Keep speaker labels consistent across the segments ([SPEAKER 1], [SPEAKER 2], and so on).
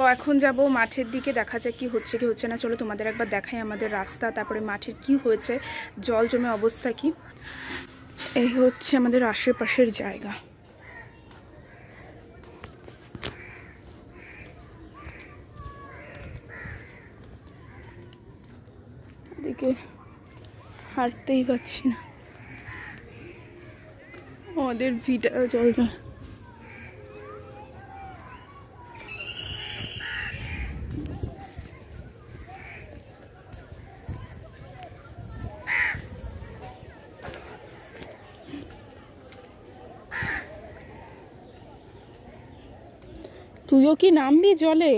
[SPEAKER 1] তো এখন যাব মাঠের দিকে, দেখা যাক কি হচ্ছে কি হচ্ছে না। চলো তোমাদের একবার দেখাই আমাদের রাস্তা, তারপরে মাঠের কি হয়েছে, জল জমে অবস্থা কি। এই হচ্ছে আমাদের আশেপাশের জায়গা। এদিকে হাঁটতেই পাচ্ছি না, আমাদের ভিটা জল না। তুইও কি নামবি জলে?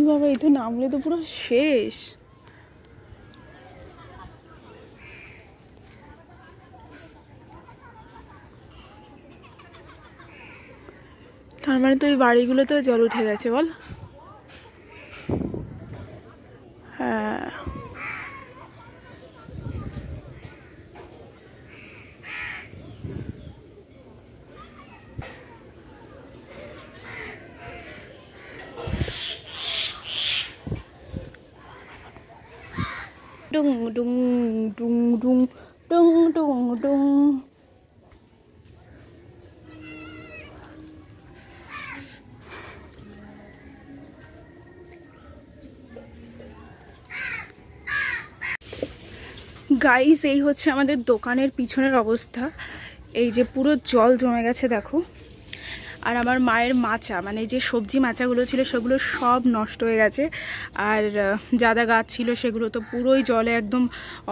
[SPEAKER 1] বাবা, এই তো নামলে তো পুরো শেষ। তার মানে তো এই বাড়িগুলোতেও জল উঠে গেছে বল? হ্যাঁ, ডুং ডুং ডুং ডুং ডুং ডুং ডুং। গাইস, এই হচ্ছে আমাদের দোকানের পিছনের অবস্থা। এই যে পুরো জল জমে গেছে দেখো। আর আমার মায়ের মাচা, মানে যে সবজি মাচাগুলো ছিল সেগুলো সব নষ্ট হয়ে গেছে। আর যা যা গাছ ছিল সেগুলো তো পুরোই জলে একদম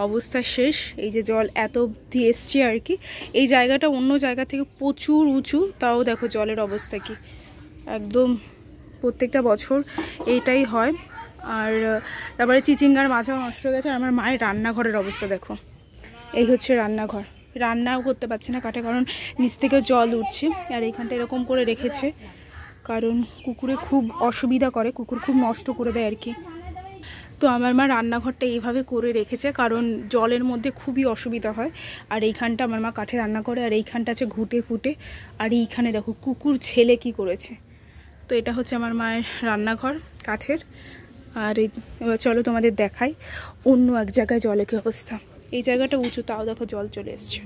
[SPEAKER 1] অবস্থা শেষ। এই যে জল এত অবধি এসছে আর কি। এই জায়গাটা অন্য জায়গা থেকে প্রচুর উঁচু, তাও দেখো জলের অবস্থা কি একদম। প্রত্যেকটা বছর এইটাই হয়। আর তারপরে চিচিঙ্গার মাছাও নষ্ট হয়ে গেছে। আর আমার মায়ের রান্নাঘরের অবস্থা দেখো। এই হচ্ছে রান্নাঘর, রান্নাও করতে পারছে না কাঠে, কারণ নিচ থেকে জল উঠছে। আর এইখানটা এরকম করে রেখেছে কারণ কুকুরে খুব অসুবিধা করে, কুকুর খুব নষ্ট করে দেয় আর কি। তো আমার মা রান্নাঘরটা এইভাবে করে রেখেছে কারণ জলের মধ্যে খুবই অসুবিধা হয়। আর এইখানটা আমার মা কাঠে রান্না করে, আর এইখানটা আছে ঘুটে ফুটে। আর এইখানে দেখো কুকুর ছেলে কি করেছে। তো এটা হচ্ছে আমার মায়ের রান্নাঘর কাঠের। আর এবার চলো তোমাদের দেখাই অন্য এক জায়গায় জলে কি অবস্থা। এই জায়গাটা উঁচু, তাও দেখো জল চলে এসছে।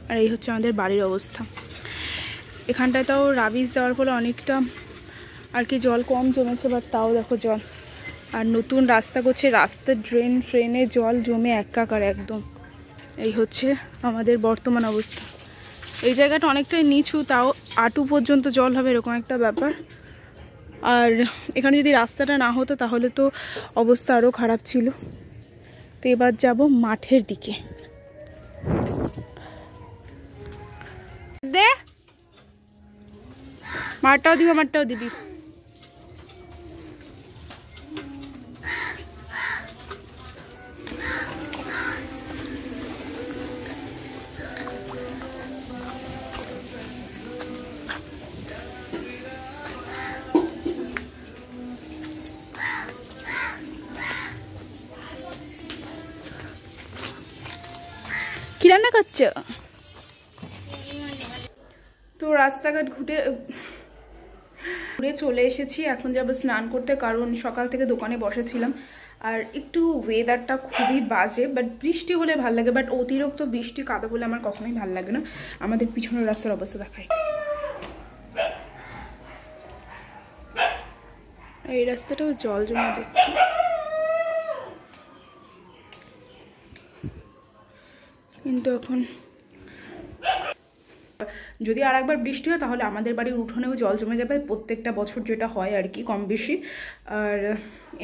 [SPEAKER 1] আর এই হচ্ছে আমাদের বাড়ির অবস্থা। এখানটায় তাও রাবিশ দেওয়ার ফলে অনেকটা আর কি জল কম জমেছে, বাট তাও দেখো জল। আর নতুন রাস্তা করছে, রাস্তার ড্রেন ফ্রেনে জল জমে একাকার একদম। এই হচ্ছে আমাদের বর্তমান অবস্থা। এই জায়গাটা অনেকটাই নিচু, তাও আঁটু পর্যন্ত জল হবে এরকম একটা ব্যাপার। আর এখানে যদি রাস্তাটা না হতো তাহলে তো অবস্থা আরও খারাপ ছিল। তো এবার যাব মাঠের দিকে। দে মাঠটাও দিবি, মাঠটাও দিবি। কি রান্না করছো? তো রাস্তাঘাট ঘুরে চলে এসেছি। এখন যাব স্নান করতে, কারণ সকাল থেকে দোকানে বসেছিলাম। আর একটু ওয়েদারটা খুবই বাজে, বাট বৃষ্টি হলে ভালো লাগে, বাট অতিরিক্ত বৃষ্টি কাদা হলে আমার কখনোই ভালো লাগে না। আমাদের পিছনের রাস্তার অবস্থা দেখায়। এই রাস্তাটাও জল জমে দেখছি। কিন্তু এখন যদি আর একবার বৃষ্টি হয় তাহলে আমাদের বাড়ির উঠোনেও জল জমে যাবে, প্রত্যেকটা বছর যেটা হয় আর কি, কম বেশি। আর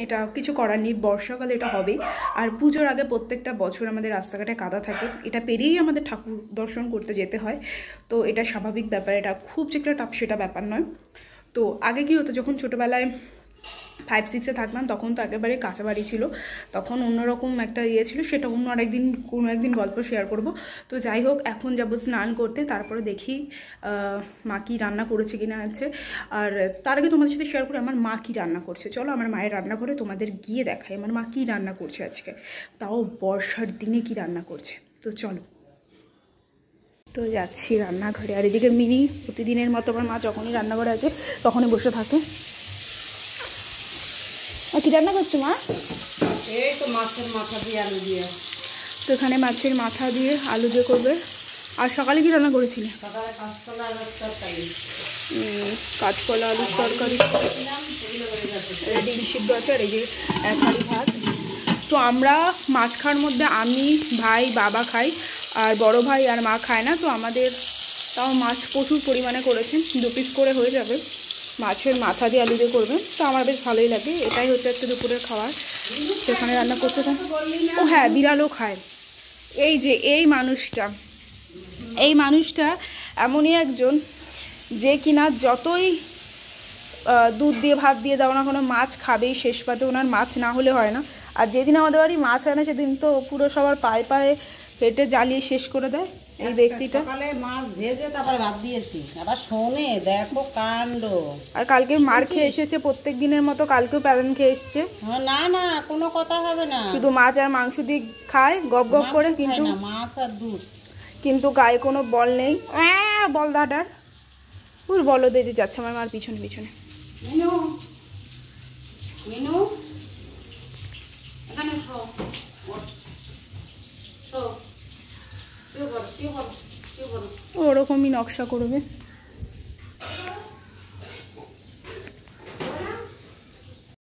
[SPEAKER 1] এটা কিছু করার নেই, বর্ষাকালে এটা হবেই। আর পুজোর আগে প্রত্যেকটা বছর আমাদের রাস্তাঘাটে কাদা থাকে, এটা পেরিয়েই আমাদের ঠাকুর দর্শন করতে যেতে হয়। তো এটা স্বাভাবিক ব্যাপার, এটা খুব যেটা টাফ সেটা ব্যাপার নয়। তো আগে কি হতো, যখন ছোটোবেলায় 5-6-এ থাকলাম তখন তো একেবারে কাঁচা বাড়ি ছিল, তখন অন্যরকম একটা ইয়ে ছিল, সেটা অন্য আরেকদিন কোনো একদিন গল্প শেয়ার করব। তো যাই হোক, এখন যাব স্নান করতে, তারপরে দেখি মা কি রান্না করেছে কিনা আছে। আর তার আগে তোমাদের সাথে শেয়ার করি আমার মা কি রান্না করছে। চলো আমার মায়ের রান্নাঘরে তোমাদের গিয়ে দেখাই আমার মা কি রান্না করছে আজকে, তাও বর্ষার দিনে কি রান্না করছে। তো চলো। তো যাচ্ছি রান্নাঘরে। আর এদিকে মিনি প্রতিদিনের মতো আমার মা যখনই রান্নাঘরে আছে তখনই বসে থাকে। আর কি রান্না করছো মা?
[SPEAKER 2] এই তো মাছের মাথা দিয়ে আলু দিয়ে।
[SPEAKER 1] তো এখানে মাছের মাথা দিয়ে আলু দিয়ে করবে। আর সকালে কি রান্না করেছিলে?
[SPEAKER 2] সকালে কাঁচকলা আলুর তরকারি।
[SPEAKER 1] কাঁচকলা আলুর তরকারি, ডিম সিদ্ধ আছে, আর এই যে এক হাঁড়ি ভাত। তো আমরা মাছ খাওয়ার মধ্যে আমি, ভাই, বাবা খাই, আর বড় ভাই আর মা খায় না। তো আমাদের তাও মাছ প্রচুর পরিমাণে করেছেন, 2 পিস করে হয়ে যাবে। মাছের মাথা দিয়ে আলু দিয়ে করবেন, তো আমার বেশ ভালোই লাগে। এটাই হচ্ছে একটা দুপুরের খাবার। সেখানে রান্না করতে থাক। ও হ্যাঁ, বিড়ালও খায়। এই যে এই মানুষটা এমনই একজন যে কিনা যতই দুধ দিয়ে ভাত দিয়ে দাও না, কোনো মাছ খাবেই, শেষ পাতে ওনার মাছ না হলে হয় না। আর যেদিন আমাদের বাড়ি মাছ হয় না সেদিন তো পুরো সবার পায়ে পায়ে পেটে জ্বালিয়ে শেষ করে দেয় এই ব্যক্তিটা।
[SPEAKER 2] সকালে মাছ ভেজে তারপর ভাত দিয়েছি, আবার শোনে দেখো কাণ্ড।
[SPEAKER 1] আর কালকে মার খেয়ে এসেছে প্রত্যেক দিনের মতো, কালকেও প্যারেন খেয়ে এসছে।
[SPEAKER 2] না না, কোনো কথা হবে না,
[SPEAKER 1] শুধু মাছ আর মাংস দিয়ে খায় গপ গপ করে, কিন্তু
[SPEAKER 2] মাছ আর দুধ,
[SPEAKER 1] কিন্তু গায়ে কোনো বল নেই। বল দাদার ওর বলো দিয়ে যাচ্ছে আমার মার পিছনে পিছনে।
[SPEAKER 2] মিনু মিনু এখানে শো,
[SPEAKER 1] ওরকমই নকশা করবে।